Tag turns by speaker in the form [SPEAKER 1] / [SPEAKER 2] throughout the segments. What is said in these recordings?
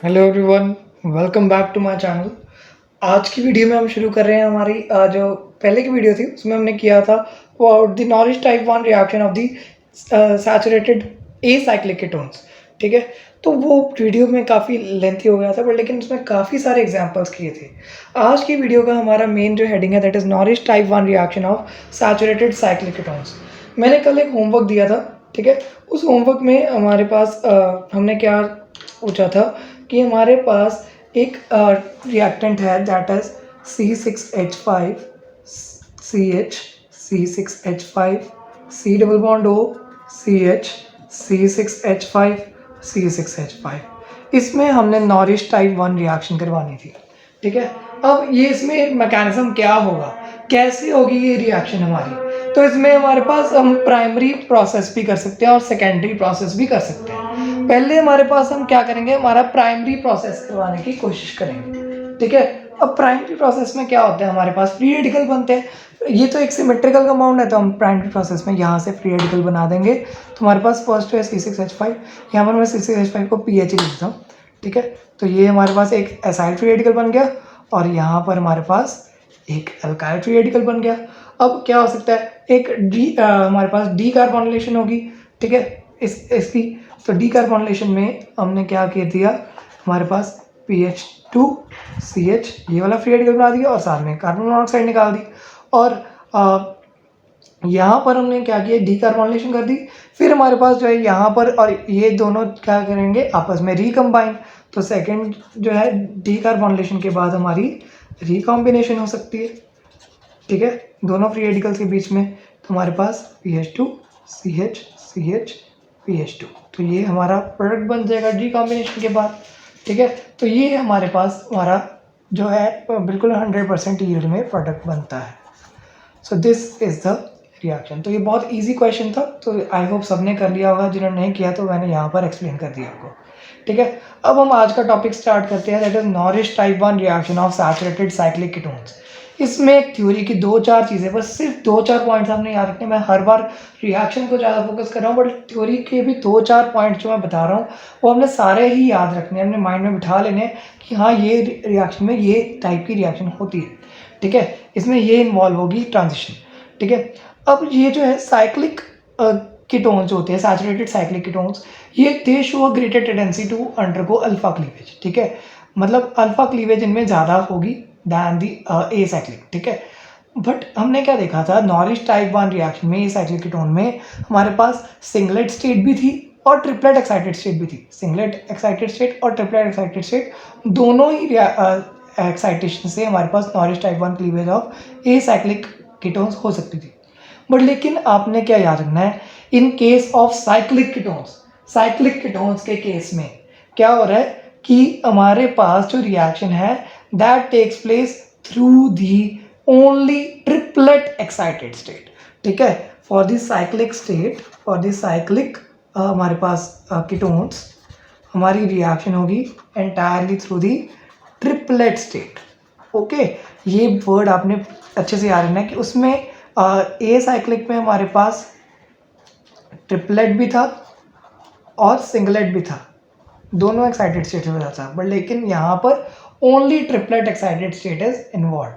[SPEAKER 1] Hello everyone, welcome back to my channel. आज की video में हम शुरू कर रहे हैं हमारी जो पहले की वीडियो थी उसमें हमने किया था the nourish type 1 reaction of the saturated acyclic ketones. ठीक है, तो वो वीडियो में काफ़ी लेंथी हो गया था बट लेकिन उसमें काफ़ी सारे एग्जांपल्स किए थे। आज की वीडियो का हमारा मेन जो हेडिंग है that is nourish type 1 reaction of saturated cyclic ketones. मैंने कल एक होमवर्क दिया था, ठीक है। उस होमवर्क में हमारे पास हमने क्या पूछा था कि हमारे पास एक रिएक्टेंट है that is C6H5 CH C6H5 C double bond O CH C6H5 C6H5। इसमें हमने नॉरिश टाइप 1 रिएक्शन करवानी थी, ठीक है। अब ये इसमें मैकेनिज्म क्या होगा, कैसे होगी ये रिएक्शन हमारी, तो इसमें हमारे पास हम प्राइमरी प्रोसेस भी कर सकते हैं और सेकेंडरी प्रोसेस भी कर सकते हैं। पहले हमारे पास हम क्या करेंगे, हमारा प्राइमरी प्रोसेस करवाने की कोशिश करेंगे, ठीक है। अब प्राइमरी प्रोसेस में क्या होता है, हमारे पास फ्री रेडिकल बनते हैं। ये तो एक सिमेट्रिकल कंपाउंड है तो हम प्राइमरी प्रोसेस में यहाँ से फ्री रेडिकल बना देंगे। तो हमारे पास फर्स्ट है C6H5, यहाँ पर मैं C6H5 को PH लिख देता हूँ, ठीक है। तो ये हमारे पास एक एसाइल फ्री रेडिकल बन गया और यहाँ पर हमारे पास एक अल्काइल फ्री रेडिकल बन गया। अब क्या हो सकता है, एक हमारे पास डी कार्बोनिलेशन होगी, ठीक है, इसकी। तो डी कार्बोनिलेशन में हमने क्या कर दिया, हमारे पास PH2CH ये वाला फ्री रेडिकल बना दिया और साथ में कार्बन मोनोऑक्साइड निकाल दी। और यहाँ पर हमने क्या किया, डी कार्बोनिलेशन कर दी। फिर हमारे पास जो है यहाँ पर और ये दोनों क्या करेंगे, आपस में रिकम्बाइन। तो सेकंड जो है डी कार्बोनिलेशन के बाद हमारी रिकॉम्बिनेशन हो सकती है, ठीक है, दोनों फ्री रेडिकल्स के बीच में। तो हमारे पास PH2CH CH PH2, तो ये हमारा प्रोडक्ट बन जाएगा रिकॉम्बिनेशन के बाद, ठीक है। तो ये हमारे पास हमारा जो है बिल्कुल 100% यील्ड में प्रोडक्ट बनता है। सो दिस इज द रिएक्शन। तो ये बहुत इजी क्वेश्चन था, तो आई होप सबने कर लिया होगा, जिन्होंने नहीं किया तो मैंने यहाँ पर एक्सप्लेन कर दिया आपको, ठीक है। अब हम आज का टॉपिक स्टार्ट करते हैं that is nourish type 1 reaction of saturated cyclic ketones. इसमें एक थ्योरी की 2-4 चीज़ें, बस सिर्फ 2-4 पॉइंट्स आपने याद रखने। मैं हर बार रिएक्शन को ज़्यादा फोकस कर रहा हूँ बट थ्योरी के भी 2-4 पॉइंट्स जो मैं बता रहा हूँ वो हमने सारे ही याद रखने हैं, अपने माइंड में बिठा लेने हैं कि हाँ ये रिएक्शन में ये टाइप की रिएक्शन होती है, ठीक है। इसमें ये इन्वॉल्व होगी ट्रांजिशन, ठीक है। अब ये जो है साइक्लिक कीटोन्स होते हैं, सैचुरेटेड साइक्लिक कीटोन्स, ये they show a greater tendency to undergo alpha cleavage, ठीक है। मतलब अल्फा क्लीवेज इनमें ज़्यादा होगी दैन दी एसाइक्लिक, ठीक है। बट हमने क्या देखा था, नॉरिश टाइप 1 रिएक्शन में एसाइक्लिक कीटोन में हमारे पास सिंगलेट स्टेट भी थी और ट्रिपलेट एक्साइटेड स्टेट भी थी। सिंगलेट एक्साइटेड स्टेट और ट्रिपलेट एक्साइटेड स्टेट दोनों ही एक्साइटेशन से हमारे पास Norrish type 1 cleavage of acyclic ketones हो सकती थी। बट लेकिन आपने क्या याद रखना है, in case of cyclic ketones, cyclic ketones के केस में क्या हो रहा है कि हमारे पास जो रिएक्शन है that takes place through the only triplet excited state, ठीक है। For the cyclic state, for the cyclic हमारे पास कीटोन्स हमारी रिएक्शन होगी entirely through the triplet state, okay. ये वर्ड आपने अच्छे से याद रखना है कि उसमें ए साइक्लिक में हमारे पास ट्रिपलेट भी था और सिंगलेट भी था, दोनों एक्साइटेड स्टेट में था। बट लेकिन यहाँ पर only triplet excited state is involve,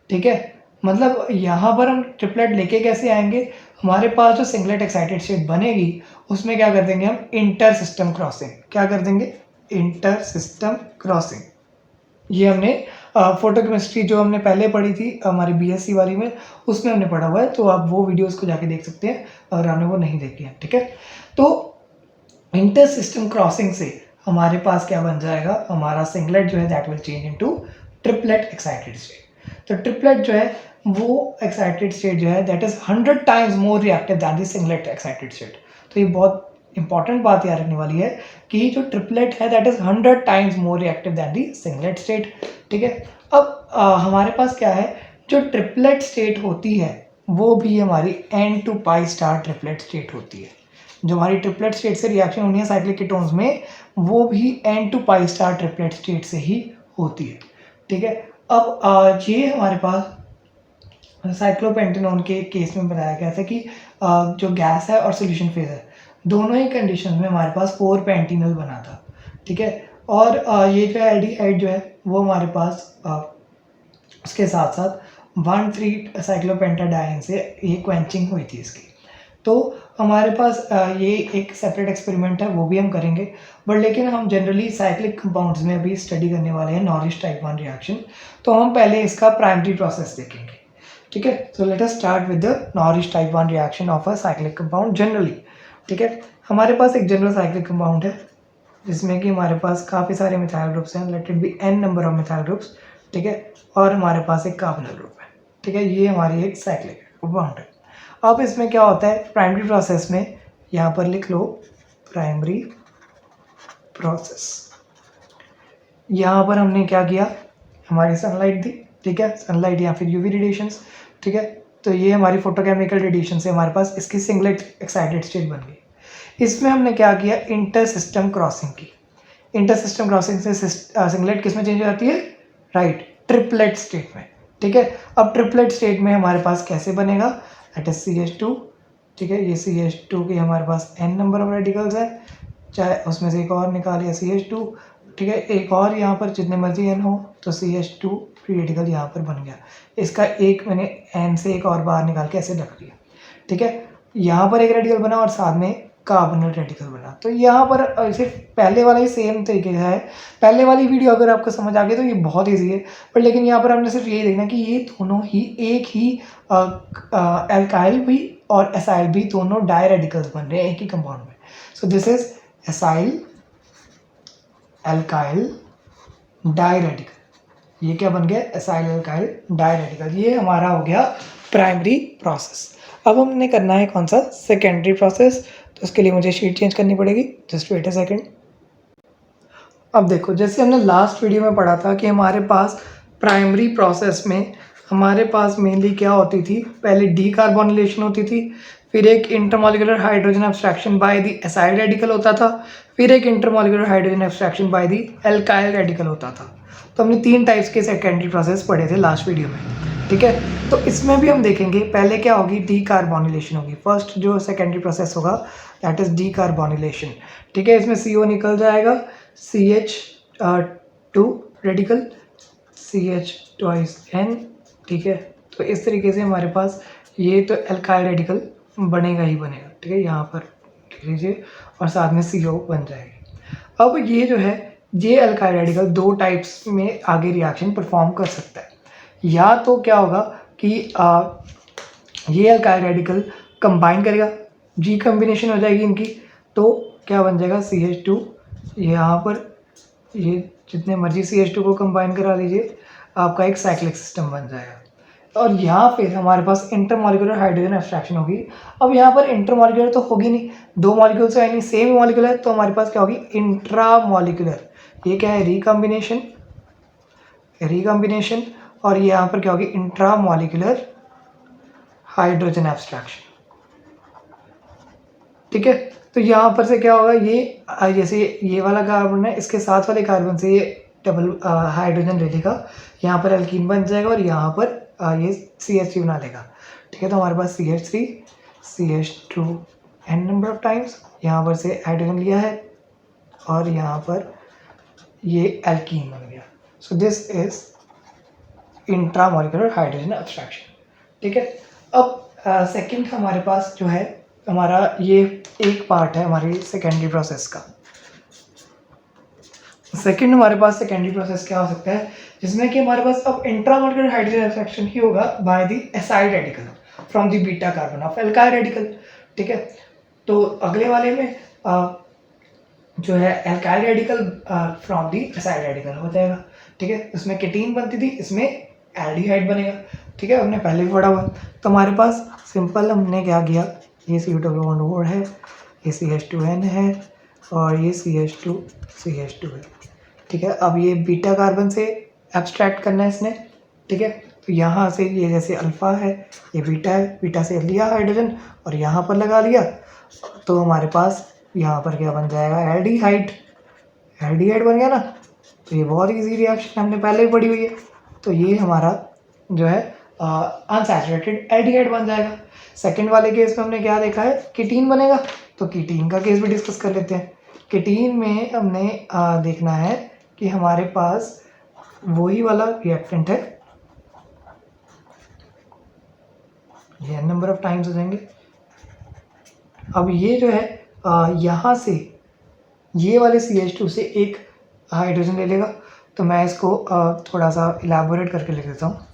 [SPEAKER 1] ठीक है। मतलब यहाँ पर हम ट्रिपलेट लेके कैसे आएंगे, हमारे पास जो सिंगलेट एक्साइटेड स्टेट बनेगी उसमें क्या कर देंगे हम, इंटर सिस्टम क्रॉसिंग। क्या कर देंगे, इंटर सिस्टम क्रॉसिंग। ये हमने फोटोकेमिस्ट्री जो हमने पहले पढ़ी थी हमारी BSc वाली में, उसमें हमने पढ़ा हुआ है, तो आप वो वीडियोस को जाके देख सकते हैं अगर आपने वो नहीं देखी है, ठीक है। तो इंटर सिस्टम क्रॉसिंग से हमारे पास क्या बन जाएगा, हमारा सिंगलेट जो है that will change into triplet excited state. तो ट्रिपलेट जो है वो एक्साइटेड स्टेट जो है that is 100 times more reactive than the singlet excited state. तो ये बहुत इंपॉर्टेंट बात याद रखने वाली है कि जो ट्रिपलेट है that is 100 times more reactive than the singlet state, ठीक है। अब हमारे पास क्या है, जो ट्रिपलेट स्टेट होती है वो भी हमारी N2π स्टार ट्रिपलेट स्टेट होती है। जो हमारी ट्रिपलेट स्टेट से रिएक्शन होनी है साइक्लिक कीटोन्स में वो भी N2π स्टार ट्रिपलेट स्टेट से ही होती है, ठीक है। अब ये हमारे पास साइक्लोपेंटेनॉन के केस में बताया गया था कि जो गैस है और सोल्यूशन फेज है दोनों ही कंडीशन में हमारे पास 4 पेंटिनल बना था, ठीक है। और ये जो है एल्डिहाइड जो है वो हमारे पास उसके साथ साथ 1,3 साइक्लोपेंटाडाइन से ये क्वेंचिंग हुई थी इसकी। तो हमारे पास ये एक सेपरेट एक्सपेरिमेंट है, वो भी हम करेंगे, बट लेकिन हम जनरली साइक्लिक कंपाउंड्स में अभी स्टडी करने वाले हैं नॉरिश टाइप 1 रिएक्शन। तो हम पहले इसका प्राइमरी प्रोसेस देखेंगे, ठीक है। So let us start with the nourish type 1 reaction of a cyclic compound generally, ठीक है। हमारे पास एक जनरल साइक्लिक कंपाउंड है जिसमें कि हमारे पास काफ़ी सारे मिथाइल ग्रुप्स हैं, let it be n number of methyl groups, ठीक है, और हमारे पास एक कार्बोनिल ग्रुप है, ठीक है। ये हमारी एक साइक्लिक कंपाउंड है। अब इसमें क्या होता है प्राइमरी प्रोसेस में, यहाँ पर लिख लो प्राइमरी प्रोसेस। यहाँ पर हमने क्या किया, हमारी सनलाइट दी, ठीक है, सनलाइट या फिर यूवी रेडिएशंस, ठीक है। तो ये हमारी फोटोकेमिकल रेडिएशन से हमारे पास इसकी सिंगलेट एक्साइटेड स्टेट बन गई। इसमें हमने क्या किया, इंटर सिस्टम क्रॉसिंग की। इंटर सिस्टम क्रॉसिंग से सिंगलेट किस में चेंज हो जाती है, राइट, ट्रिपलेट स्टेट में, ठीक है। अब ट्रिपलेट स्टेट में हमारे पास कैसे बनेगा, दैट इज CH2, ठीक है। ये CH2 के हमारे पास n नंबर ऑफ रेडिकल्स है, चाहे उसमें से एक और निकालिए CH2, ठीक है। एक और यहाँ पर जितने मर्जी n हो तो CH2 फ्री रेडिकल यहाँ पर बन गया। इसका एक मैंने n से एक और बाहर निकाल के ऐसे रख दिया, ठीक है। यहाँ पर एक रेडिकल बना और साथ में कार्बोनिल रेडिकल बना। तो यहाँ पर सिर्फ पहले वाला ही सेम तरीके का है। पहले वाली वीडियो अगर आपको समझ आ गई तो ये बहुत ईजी है, पर लेकिन यहाँ पर हमने सिर्फ यही देखना कि ये दोनों ही एक ही एल्काइल भी और एसाइल भी दोनों डाई रेडिकल्स बन रहे हैं एक ही कंपाउंड में। So this is acyl alkyl diradical. ये क्या बन गया, एसाइल एल्काइल डाई रेडिकल। ये हमारा हो गया प्राइमरी प्रोसेस। अब हमने करना है कौन सा, सेकेंडरी प्रोसेस। तो उसके लिए मुझे शीट चेंज करनी पड़ेगी, जस्ट वेट अ सेकेंड। अब देखो, जैसे हमने लास्ट वीडियो में पढ़ा था कि हमारे पास प्राइमरी प्रोसेस में हमारे पास मेनली क्या होती थी, पहले डीकार्बोनिलेशन होती थी, फिर एक intermolecular hydrogen abstraction by the acyl radical होता था, फिर एक intermolecular hydrogen abstraction by the alkyl radical होता था। तो हमने 3 टाइप्स के सेकेंडरी प्रोसेस पढ़े थे लास्ट वीडियो में, ठीक है। तो इसमें भी हम देखेंगे, पहले क्या होगी, डीकार्बोनिलेशन होगी। फर्स्ट जो सेकेंडरी प्रोसेस होगा दैट इज डीकार्बोनिलेशन, ठीक है। इसमें CO निकल जाएगा, CH2 रेडिकल, CH2N, ठीक है। तो इस तरीके से हमारे पास ये तो एल्काइल रेडिकल बनेगा ही बनेगा, ठीक है। यहाँ पर लिख लीजिए और साथ में CO बन जाएगी। अब ये जो है, ये एल्काइल रेडिकल 2 टाइप्स में आगे रिएक्शन परफॉर्म कर सकता है। या तो क्या होगा कि ये एल्काइल रेडिकल कंबाइन करेगा, G कम्बिनेशन हो जाएगी इनकी, तो क्या बन जाएगा, CH2, यहाँ पर ये जितने मर्जी CH2 को कंबाइन करा लीजिए, आपका एक साइक्लिक सिस्टम बन जाएगा। और यहाँ फिर हमारे पास इंटरमॉलिक्यूलर हाइड्रोजन एब्स्ट्रैक्शन होगी। अब यहाँ पर इंटरमॉलिक्यूलर तो होगी नहीं, 2 मॉलिक्यूल्स है, यानी सेम मॉलिक्यूल है, तो हमारे पास क्या होगी, इंट्रामॉलिक्यूलर। ये क्या है, रिकॉम्बिनेशन, और ये यहाँ पर क्या होगी, इंट्रामॉलिक्यूलर हाइड्रोजन एब्स्ट्रैक्शन, ठीक है। तो यहाँ पर से क्या होगा, ये जैसे ये वाला कार्बन है, इसके साथ वाले कार्बन से ये डबल हाइड्रोजन ले लेगा, यहाँ पर एल्कीन बन जाएगा और यहाँ पर ये CH3 बना लेगा, ठीक है। तो हमारे पास CH3 CH2 n number of times, यहाँ पर से हाइड्रोजन लिया है और यहाँ पर ये एल्कीन बन गया। सो this is intramolecular hydrogen abstraction, ठीक है। अब सेकंड हमारे पास जो है, हमारा ये एक पार्ट है हमारी सेकेंडरी प्रोसेस का। सेकंड हमारे पास सेकेंडरी प्रोसेस क्या हो सकता है, जिसमें कि हमारे पास अब इंट्रामॉलिक्यूलर हाइड्रोजन एब्स्ट्रैक्शन ही होगा by the acyl radical from the beta carbon of alkyl radical, ठीक है। तो अगले वाले में जो है alkyl radical from the acyl radical हो जाएगा, ठीक है। इसमें केटीन बनती थी, इसमें एल्डिहाइड बनेगा, ठीक है, हमने पहले भी पढ़ा हुआ। तो हमारे पास सिंपल हमने क्या किया, ये CO है, ये CH2N है और ये CH2 है, ठीक है। अब ये बीटा कार्बन से एब्स्ट्रैक्ट करना है इसने, ठीक है। तो यहाँ से ये जैसे अल्फ़ा है, ये बीटा है, बीटा से लिया हाइड्रोजन और यहाँ पर लगा लिया, तो हमारे पास यहाँ पर क्या बन जाएगा, एल्डिहाइड बन गया ना। तो ये बहुत ईजी रिएक्शन हमने पहले ही पढ़ी हुई है। तो ये हमारा जो है अनसैचुरेटेड एल्डिहाइड बन जाएगा। सेकंड वाले केस में हमने क्या देखा है, कीटीन बनेगा, तो कीटीन का केस भी डिस्कस कर लेते हैं। कीटीन में हमने देखना है कि हमारे पास वही वाला रिएक्टेंट है, ये नंबर ऑफ टाइम्स हो जाएंगे। अब ये जो है यहाँ से ये वाले CH2 से एक हाइड्रोजन ले लेगा, तो मैं इसको थोड़ा सा इलाबोरेट करके लिख देता हूँ।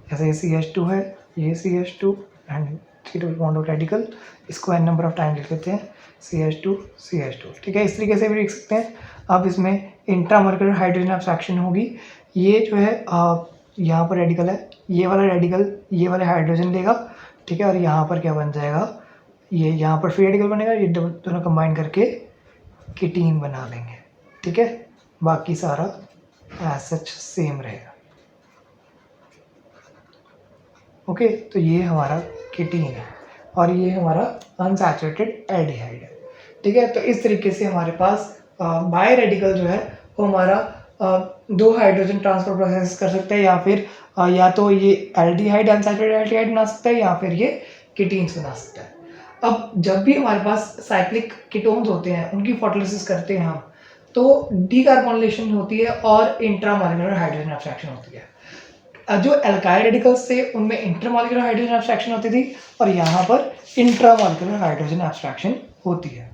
[SPEAKER 1] जैसे ये CH2 है, ये CH2 and 3 double bond radical, इसको n नंबर ऑफ टाइम लिख लेते हैं, CH2 CH2, ठीक है। इस तरीके से भी लिख सकते हैं। अब इसमें इंट्रामोलिकुलर हाइड्रोजन एब्स्ट्रैक्शन होगी। ये जो है यहाँ पर रेडिकल है, ये वाला रेडिकल ये वाले हाइड्रोजन लेगा, ठीक है, और यहाँ पर क्या बन जाएगा, ये यहाँ पर फ्री रेडिकल बनेगा, ये दोनों कंबाइन करके कीटीन बना लेंगे, ठीक है। बाकी सारा एज सच सेम रहेगा। ओके, तो ये हमारा कीटीन है और ये हमारा अनसैचुरेटेड एल्डिहाइड है, ठीक है। तो इस तरीके से हमारे पास बाय रेडिकल जो है वो हमारा दो हाइड्रोजन ट्रांसफर प्रोसेस कर सकता है, या फिर या तो ये एल्डिहाइड अनसैचुरेटेड एल्डिहाइड बना सकता है, या फिर ये कीटीन्स बना सकता है। अब जब भी हमारे पास साइक्लिक कीटोन्स होते हैं, उनकी फोटोलिसिस करते हैं हम, तो डीकार्बोनिलेशन होती है और इंट्रामोलिकुलर हाइड्रोजन एब्स्ट्रैक्शन होती है। जो एल्काइल रेडिकल्स थे उनमें इंटरमोलिकुलर हाइड्रोजन एब्स्ट्रैक्शन होती थी और यहाँ पर इंट्रामोलिकुलर हाइड्रोजन एब्स्ट्रैक्शन होती है,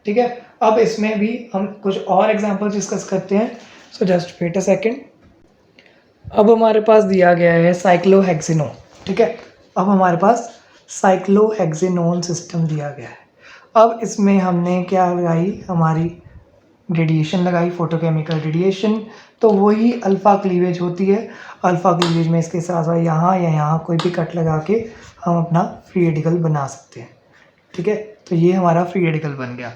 [SPEAKER 1] ठीक है। अब इसमें भी हम कुछ और एग्जांपल्स डिस्कस करते हैं, so just wait a second. अब हमारे पास दिया गया है साइक्लोहेक्सिनोन, ठीक है। अब हमारे पास साइक्लोहेक्सिनोन सिस्टम दिया गया है। अब इसमें हमने क्या लगाई, हमारी रेडिएशन लगाई, फोटोकेमिकल रेडिएशन, तो वही अल्फ़ा क्लीवेज होती है। अल्फ़ा क्लीवेज में इसके साथ साथ यहाँ या यहाँ कोई भी कट लगा के हम अपना फ्री रेडिकल बना सकते हैं, ठीक है। तो ये हमारा फ्री रेडिकल बन गया।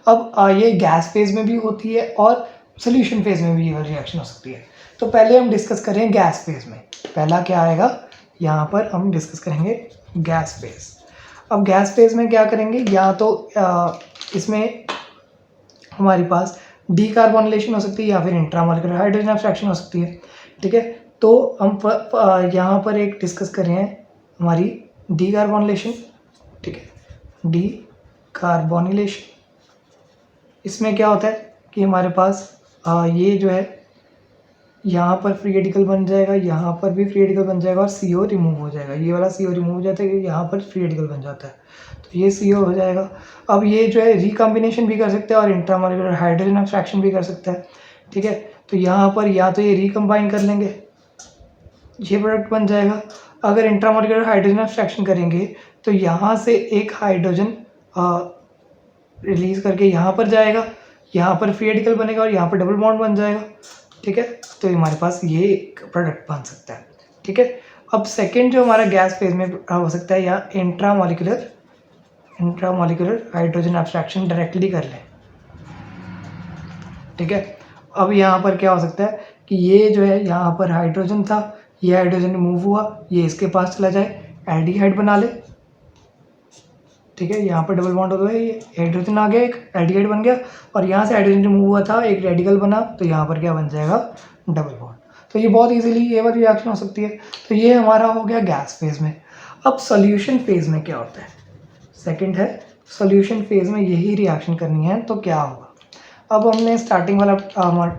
[SPEAKER 1] अब ये गैस फेज में भी होती है और सोल्यूशन फेज में भी ये रिएक्शन हो सकती है। तो पहले हम डिस्कस करें गैस फेज में। पहला क्या आएगा, यहाँ पर हम डिस्कस करेंगे गैस फेज। अब गैस फेज में क्या करेंगे, या तो इसमें हमारे पास डीकार्बोनिलेशन हो सकती है या फिर इंट्रामोलिकुलर हाइड्रोजन एब्स्ट्रैक्शन हो सकती है, ठीक है। तो हम यहाँ पर एक डिस्कस कर रहे हैं हमारी डीकार्बोनिलेशन, ठीक है। डीकार्बोनिलेशन, इसमें क्या होता है कि हमारे पास ये जो है यहाँ पर फ्री रेडिकल बन जाएगा, यहाँ पर भी फ्री रेडिकल बन जाएगा और CO रिमूव हो जाएगा। ये वाला CO रिमूव हो जाता है, यहाँ पर फ्री रेडिकल बन जाता है, तो ये CO हो जाएगा। अब ये जो है रिकॉम्बिनेशन भी कर सकते हैं और इंट्रामोलिकुलर हाइड्रोजन एब्स्ट्रैक्शन भी कर सकता है, ठीक है। तो यहाँ पर या तो ये रिकम्बाइन कर लेंगे, ये प्रोडक्ट बन जाएगा। अगर इंट्रामोलिकुलर हाइड्रोजन एब्स्ट्रैक्शन करेंगे तो यहाँ से एक हाइड्रोजन रिलीज करके यहाँ पर जाएगा, यहाँ पर फ्री रेडिकल बनेगा और यहाँ पर डबल बॉन्ड बन जाएगा, ठीक है। तो हमारे पास ये प्रोडक्ट बन सकता है, ठीक है। अब सेकंड जो हमारा गैस फेज में हो सकता है, या इंट्रामोलिकुलर हाइड्रोजन एब्स्ट्रैक्शन डायरेक्टली कर लें, ठीक है। अब यहाँ पर क्या हो सकता है कि ये जो है यहाँ पर हाइड्रोजन था, ये हाइड्रोजन रिमूव हुआ, ये इसके पास चला जाए, एल्डिहाइड बना ले, ठीक है। यहाँ पर डबल बॉन्ड होता है, ये हाइड्रोजन आ गया, एक एल्डिहाइड बन गया, और यहाँ से हाइड्रोजन रिमूव हुआ था, एक रेडिकल बना, तो यहाँ पर क्या बन जाएगा, डबल बॉन्ड। तो ये बहुत इजीली ये वाली रिएक्शन हो सकती है। तो ये हमारा हो गया गैस फेज में। अब सॉल्यूशन फेज में क्या होता है, सेकंड है सॉल्यूशन फेज में यही रिएक्शन करनी है, तो क्या होगा। अब हमने स्टार्टिंग वाला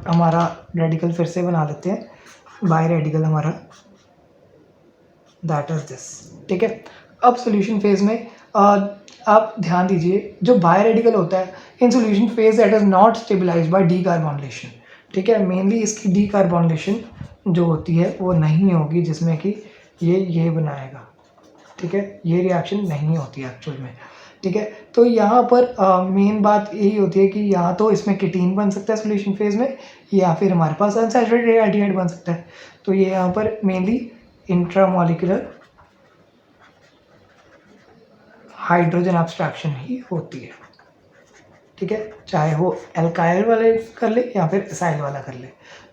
[SPEAKER 1] हमारा रेडिकल फिर से बना लेते हैं, बाय रेडिकल हमारा दैट इज दिस, ठीक है। अब सॉल्यूशन फेज में आप ध्यान दीजिए, जो बाय रेडिकल होता है in solution phase that is not stabilised by decarbonylation, ठीक है। मेनली इसकी डीकार्बोनिलेशन जो होती है वो नहीं होगी, जिसमें कि ये बनाएगा, ठीक है। ये रिएक्शन नहीं होती है एक्चुअल में, ठीक है। तो यहाँ पर मेन बात यही होती है कि यहाँ तो इसमें कीटीन बन सकता है सॉल्यूशन फेज में, या फिर हमारे पास अनसैचुरेटेड एल्डिहाइड बन सकता है। तो ये यहाँ पर मेनली इंट्रामोलिकुलर हाइड्रोजन एब्स्ट्रैक्शन ही होती है, ठीक है। चाहे वो एल्काइल वाले कर ले या फिर एसाइल वाला कर ले।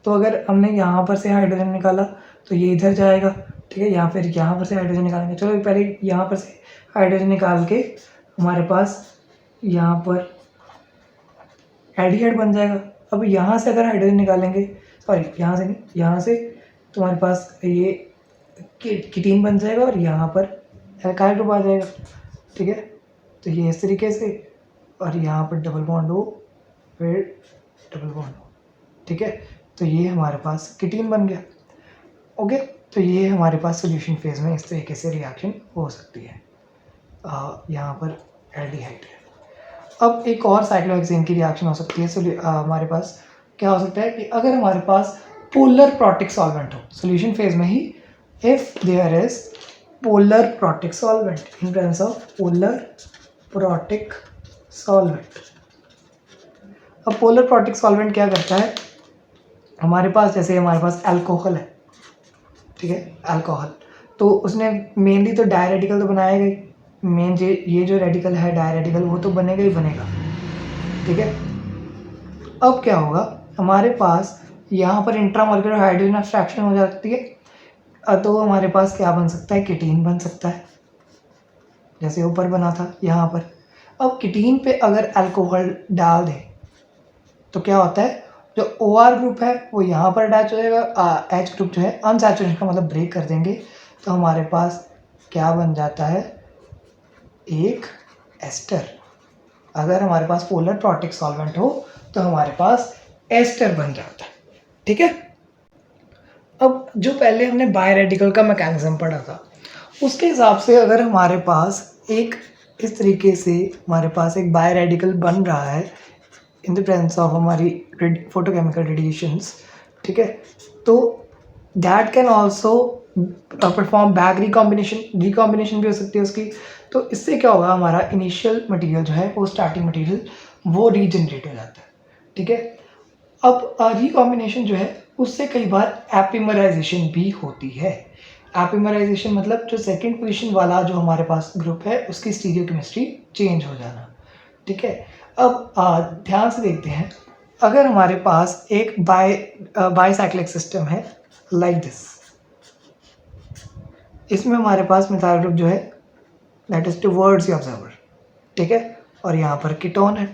[SPEAKER 1] तो अगर हमने यहाँ पर से हाइड्रोजन निकाला तो ये इधर जाएगा, ठीक है, या फिर यहाँ पर से हाइड्रोजन निकालेंगे। चलो पहले यहाँ पर से हाइड्रोजन निकाल के हमारे पास यहाँ पर एल्डिहाइड बन जाएगा। अब यहाँ से अगर हाइड्रोजन निकालेंगे, सॉरी यहाँ से नहीं, यहाँ से तुम्हारे पास ये कीटीन बन जाएगा और यहाँ पर एल्काइल ग्रुप आ जाएगा, ठीक है। तो ये इस तरीके से, और यहाँ पर डबल बॉन्ड हो फिर डबल बॉन्ड, ठीक है। तो ये हमारे पास कीटीन बन गया। ओके, तो ये हमारे पास सोल्यूशन फेज में इस तरीके से रिएक्शन हो सकती है। यहाँ पर एल्डिहाइड है। अब एक और साइक्लोहेक्सेन की रिएक्शन हो सकती है। हमारे पास क्या हो सकता है कि अगर हमारे पास पोलर प्रोटिक सॉल्वेंट हो सोल्यूशन फेज में ही, if there is polar protic solvent, in presence of polar protic solvent. अब पोलर प्रोटिक सॉल्वेंट क्या करता है, हमारे पास जैसे हमारे पास अल्कोहल है, ठीक है, अल्कोहल, तो उसने मेनली तो डायरेडिकल तो बनाएगा ही, मेन ये जो रेडिकल है डायरेडिकल वो तो बनेगा ही बनेगा, ठीक है। अब क्या होगा, हमारे पास यहाँ पर इंट्रामोलिकुलर हाइड्रोजन एब्स्ट्रैक्शन हो जाती है, तो हमारे पास क्या बन सकता है, कीटीन बन सकता है, जैसे ऊपर बना था यहाँ पर। अब कीटीन पे अगर अल्कोहल डाल दें तो क्या होता है, जो OR ग्रुप है वो यहाँ पर अटैच हो जाएगा, H ग्रुप जो है अनसैचुरेशन का मतलब ब्रेक कर देंगे, तो हमारे पास क्या बन जाता है, एक एस्टर। अगर हमारे पास पोलर प्रोटिक सॉल्वेंट हो तो हमारे पास एस्टर बन जाता है, ठीक है। अब जो पहले हमने बायरेडिकल का मैकेनिज्म पढ़ा था उसके हिसाब से अगर हमारे पास एक इस तरीके से हमारे पास एक बायरेडिकल बन रहा है इन द प्रेजेंस ऑफ हमारी फोटोकेमिकल रेडिएशंस, ठीक है, तो that can also perform back recombination भी हो सकती है उसकी। तो इससे क्या होगा, हमारा इनिशियल मटेरियल जो है वो स्टार्टिंग मटेरियल वो रीजनरेट हो जाता है, ठीक है। अब रिकॉम्बिनेशन जो है उससे कई बार एपिमराइजेशन भी होती है। एपिमराइजेशन मतलब जो सेकंड पोजीशन वाला जो हमारे पास ग्रुप है उसकी स्टीरियोकेमिस्ट्री चेंज हो जाना, ठीक है। अब ध्यान से देखते हैं, अगर हमारे पास एक बाईसाइक्लिक सिस्टम है लाइक दिस, इसमें हमारे पास मिथाइल ग्रुप जो है that is towards the observer, ठीक है, और यहाँ पर कीटोन है।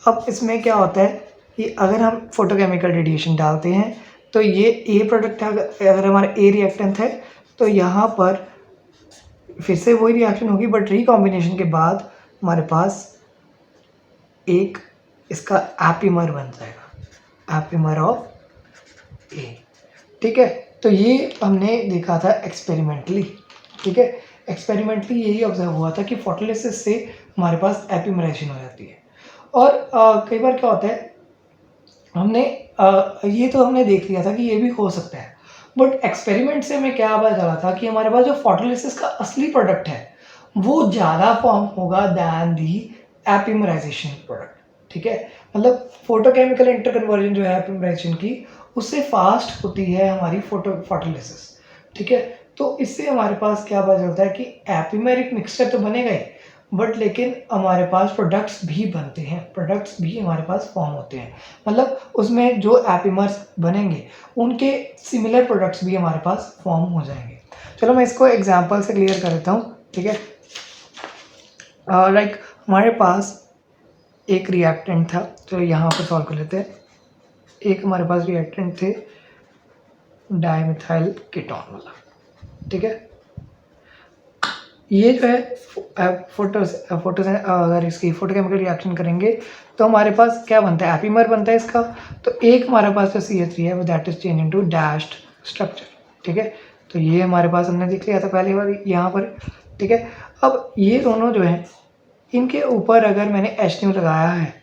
[SPEAKER 1] अब इसमें क्या होता है कि अगर हम फोटोकेमिकल रेडिएशन डालते हैं तो ये ए प्रोडक्ट है, अगर हमारा ए रिएक्टेंट है तो यहाँ पर फिर से वही रिएक्शन होगी, बट रिकॉम्बिनेशन के बाद हमारे पास एक इसका एपिमर बन जाएगा, एपिमर ऑफ ए, ठीक है। तो ये हमने देखा था एक्सपेरिमेंटली, ठीक है, एक्सपेरिमेंटली यही ऑब्जर्व हुआ था कि फोटोलिसिस से हमारे पास एपिमराइजेशन हो जाती है। और कई बार क्या होता है, हमने ये तो हमने देख लिया था कि ये भी हो सकता है, बट एक्सपेरिमेंट से हमें क्या पता चला था कि हमारे पास जो फोटोलिसिस का असली प्रोडक्ट है वो ज़्यादा फॉर्म होगा दैन दी एपिमराइजेशन प्रोडक्ट, ठीक है। मतलब फोटोकेमिकल इंटरकन्वर्जन जो है एपिमराइजेशन की उससे फास्ट होती है हमारी फोटोलिसिस, ठीक है। तो इससे हमारे पास क्या पता चलता है कि एपिमेरिक मिक्सचर तो बनेगा ही, बट लेकिन हमारे पास प्रोडक्ट्स भी बनते हैं, प्रोडक्ट्स भी हमारे पास फॉर्म होते हैं, मतलब उसमें जो एपिमर्स बनेंगे उनके सिमिलर प्रोडक्ट्स भी हमारे पास फॉर्म हो जाएंगे। चलो मैं इसको एग्जांपल से क्लियर कर देता हूँ, ठीक है। लाइक हमारे पास एक रिएक्टेंट था, तो यहाँ पर सॉल्व कर लेते हैं। एक हमारे पास रिएक्टेंट थे डाइमिथाइल कीटोन वाला, ठीक है। ये जो है फोटो अगर इसकी फोटोकेमिकल रिएक्शन करेंगे तो हमारे पास क्या बनता है, एपिमर बनता है इसका। तो एक हमारे पास जो CH3 है वो that is change into dashed structure, ठीक है। तो ये हमारे पास हमने देख लिया था पहली बार यहाँ पर, ठीक है। अब ये दोनों जो हैं इनके ऊपर अगर मैंने H लगाया है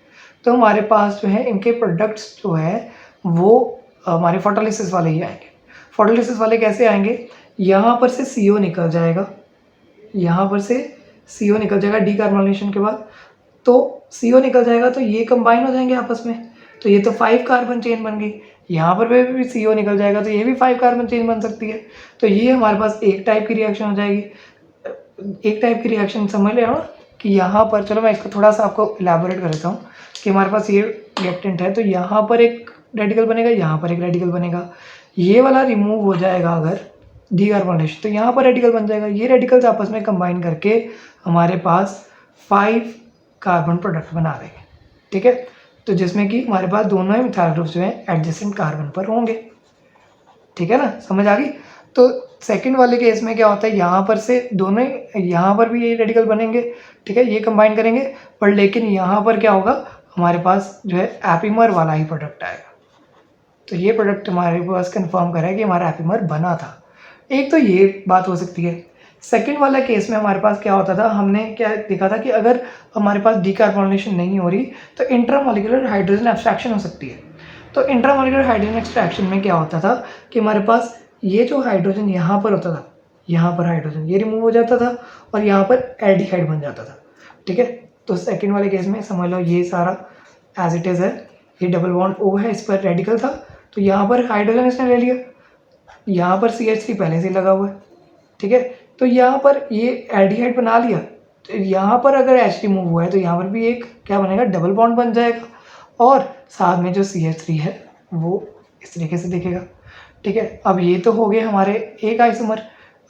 [SPEAKER 1] तो हमारे पास जो है इनके प्रोडक्ट्स जो है वो हमारे फोटोलिसिस वाले ही आएंगे। फोटोलिसिस वाले कैसे आएंगे, यहाँ पर से CO निकल जाएगा, यहाँ पर से CO निकल जाएगा डीकार्बोनेशन के बाद, तो CO निकल जाएगा तो ये कंबाइन हो जाएंगे आपस में, तो ये तो 5 कार्बन चेन बन गई। यहाँ पर भी CO निकल जाएगा तो ये भी 5 कार्बन चेन बन सकती है। तो ये हमारे पास एक टाइप की रिएक्शन हो जाएगी। एक टाइप की रिएक्शन समझ ले ना कि यहाँ पर, चलो मैं इसको थोड़ा सा आपको इलेबोरेट कर देता हूँ कि हमारे पास ये रिएक्टेंट है तो यहाँ पर एक रेडिकल बनेगा, यहाँ पर एक रेडिकल बनेगा, ये वाला रिमूव हो जाएगा अगर डीकार्बोनेशन, तो यहाँ पर रेडिकल बन जाएगा। ये रेडिकल्स आपस में कंबाइन करके हमारे पास 5 कार्बन प्रोडक्ट बना देंगे, ठीक है। तो जिसमें कि हमारे पास दोनों ही मिथाइल ग्रुप जो है एडजेसेंट कार्बन पर होंगे, ठीक है ना, समझ आ गई। तो सेकंड वाले केस में क्या होता है, यहाँ पर से दोनों ही, यहाँ पर भी ये रेडिकल बनेंगे, ठीक है, ये कंबाइन करेंगे, पर लेकिन यहाँ पर क्या होगा, हमारे पास जो है एपिमर वाला ही प्रोडक्ट आएगा। तो ये प्रोडक्ट हमारे पास कंफर्म करा है कि हमारा एपिमर बना था। एक तो ये बात हो सकती है। सेकंड वाला केस में हमारे पास क्या होता था, हमने क्या देखा था कि अगर हमारे पास डीकार्बोनेशन नहीं हो रही तो इंट्रामॉलिक्यूलर हाइड्रोजन एब्स्ट्रैक्शन हो सकती है। तो इंट्रामॉलिक्यूलर हाइड्रोजन एक्सट्रैक्शन में क्या होता था कि हमारे पास ये जो हाइड्रोजन यहाँ पर होता था, यहाँ पर हाइड्रोजन ये रिमूव हो जाता था और यहाँ पर एल्डिहाइड बन जाता था। ठीक है, तो सेकंड वाले केस में समझ लो ये सारा एज इट इज़ है, ये डबल बॉन्ड O है, इस पर रेडिकल था तो यहाँ पर हाइड्रोजन इसने ले लिया, यहाँ पर CH3 पहले से लगा हुआ है। ठीक है, तो यहाँ पर ये एल्डिहाइड बना लिया, तो यहाँ पर अगर H रिमूव हुआ है तो यहाँ पर भी एक क्या बनेगा, डबल बॉन्ड बन जाएगा और साथ में जो CH3 है वो इस तरीके से दिखेगा। ठीक है, अब ये तो हो गए हमारे एक आइसोमर।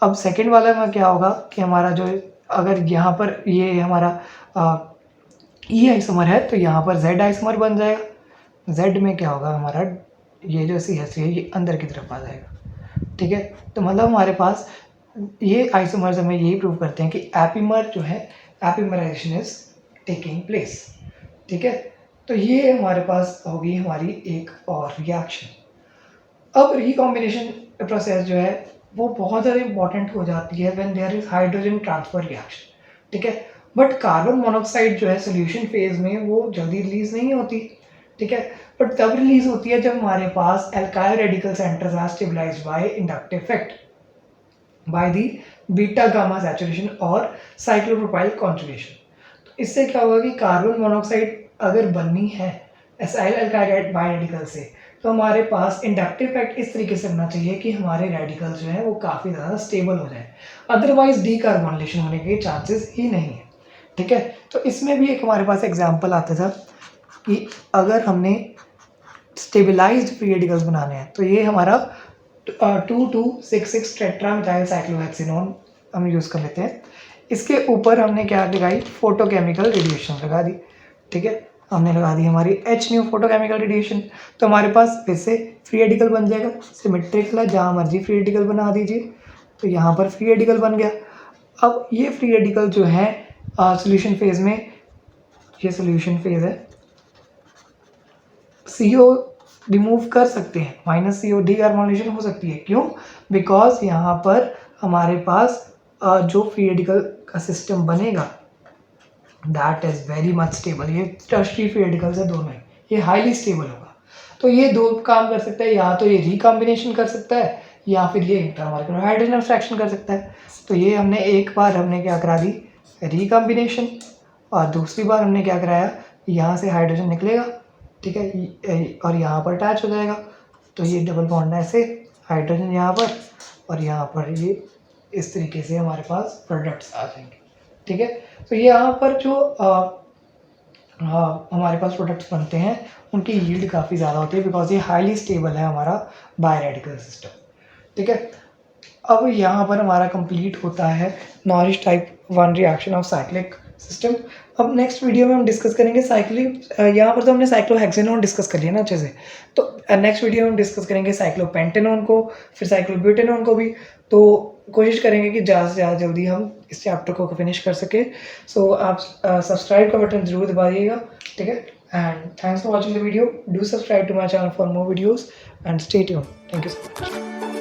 [SPEAKER 1] अब सेकंड वाला में क्या होगा कि हमारा जो अगर यहाँ पर ये हमारा E आइसोमर है तो यहाँ पर Z आइसोमर बन जाएगा। Z में क्या होगा, हमारा ये जो CH3 है ये अंदर की तरफ आ जाएगा। ठीक है, तो मतलब हमारे पास ये आइसोमर्स हमें यही प्रूव करते हैं कि एपिमर जो है, एपिमराइजेशन इज टेकिंग प्लेस। ठीक है, तो ये हमारे पास होगी हमारी एक और रिएक्शन। अब रिकॉम्बिनेशन प्रोसेस जो है वो बहुत ज़्यादा इंपॉर्टेंट हो जाती है when there is hydrogen transfer reaction. ठीक है, बट कार्बन मोनोऑक्साइड जो है सोल्यूशन फेज में वो जल्दी रिलीज नहीं होती। ठीक है, बट तब रिलीज होती है जब हमारे पास alkyl radical centres are stabilised by inductive effect by the beta gamma saturation और साइक्लोप्रोपाइल कॉन्जुगेशन। तो इससे क्या होगा कि कार्बन मोनोऑक्साइड अगर बननी है एसाइल एल्काइल बाय रेडिकल से तो हमारे पास इंडक्टिव इफेक्ट इस तरीके से होना चाहिए कि हमारे रेडिकल जो है वो काफ़ी ज़्यादा स्टेबल हो जाए, अदरवाइज डीकार्बोनेशन होने के चांसेस ही नहीं है। ठीक है, तो इसमें भी एक हमारे पास एग्जांपल आता था कि अगर हमने स्टेबलाइज्ड फ्री रेडिकल्स बनाने हैं तो ये हमारा 2266 टेट्रामिथाइल साइक्लोहेक्सिनोन हम यूज़ कर लेते हैं। इसके ऊपर हमने क्या लगाई, फोटोकेमिकल रेडिएशन लगा दी। ठीक है, हमने लगा दी हमारी H न्यू फोटोकेमिकल रेडिएशन, तो हमारे पास फिर से फ्री रेडिकल बन जाएगा। सिमेट्रिकल है, जहाँ मर्जी फ्री रेडिकल बना दीजिए, तो यहाँ पर फ्री रेडिकल बन गया। अब ये फ्री रेडिकल जो है सोल्यूशन फेज में, ये सोल्यूशन फेज है, CO रिमूव कर सकते हैं, -CO डीकार्बोनेशन हो सकती है। क्यों? बिकॉज यहाँ पर हमारे पास जो फ्री रेडिकल का सिस्टम बनेगा that is very much stable. ये टर्शरी फ्री रेडिकल्स है दोनों ही, ये हाईली स्टेबल होगा। तो ये दो काम कर सकता है, या तो ये रिकॉम्बिनेशन कर सकता है या फिर ये इंट्रामॉलिक्यूलर हाइड्रोजन एब्स्ट्रैक्शन कर सकता है। तो ये हमने एक बार हमने क्या करा दी, रिकॉम्बिनेशन, और दूसरी बार हमने क्या कराया, यहाँ से हाइड्रोजन निकलेगा। ठीक है, और यहाँ पर अटैच हो जाएगा, तो ये डबल बॉन्ड ऐसे, हाइड्रोजन यहाँ पर और यहाँ पर ये इस तरीके से हमारे पास प्रोडक्ट्स आ जाएंगे। ठीक है, तो यहाँ पर जो हमारे पास प्रोडक्ट्स बनते हैं उनकी यील्ड काफ़ी ज़्यादा होती है बिकॉज ये हाईली स्टेबल है हमारा बायोरेडिकल सिस्टम। ठीक है, अब यहाँ पर हमारा कंप्लीट होता है nourish type 1 reaction of cyclic system. अब नेक्स्ट वीडियो में हम डिस्कस करेंगे साइक्लिक, यहाँ पर तो हमने साइक्लोहेक्सेनोन डिस्कस कर लिया ना अच्छे से, तो नेक्स्ट वीडियो में हम डिस्कस करेंगे साइक्लोपेंटेनोन को, फिर साइक्लोब्यूटेनोन को भी। तो कोशिश करेंगे कि ज़्यादा से ज़्यादा जल्दी हम इस चैप्टर को फिनिश कर सके। सो आप सब्सक्राइब का बटन जरूर दबाइएगा। ठीक है, and thanks for watching the video, do subscribe to my channel for more videos and stay tuned. Thank you so much.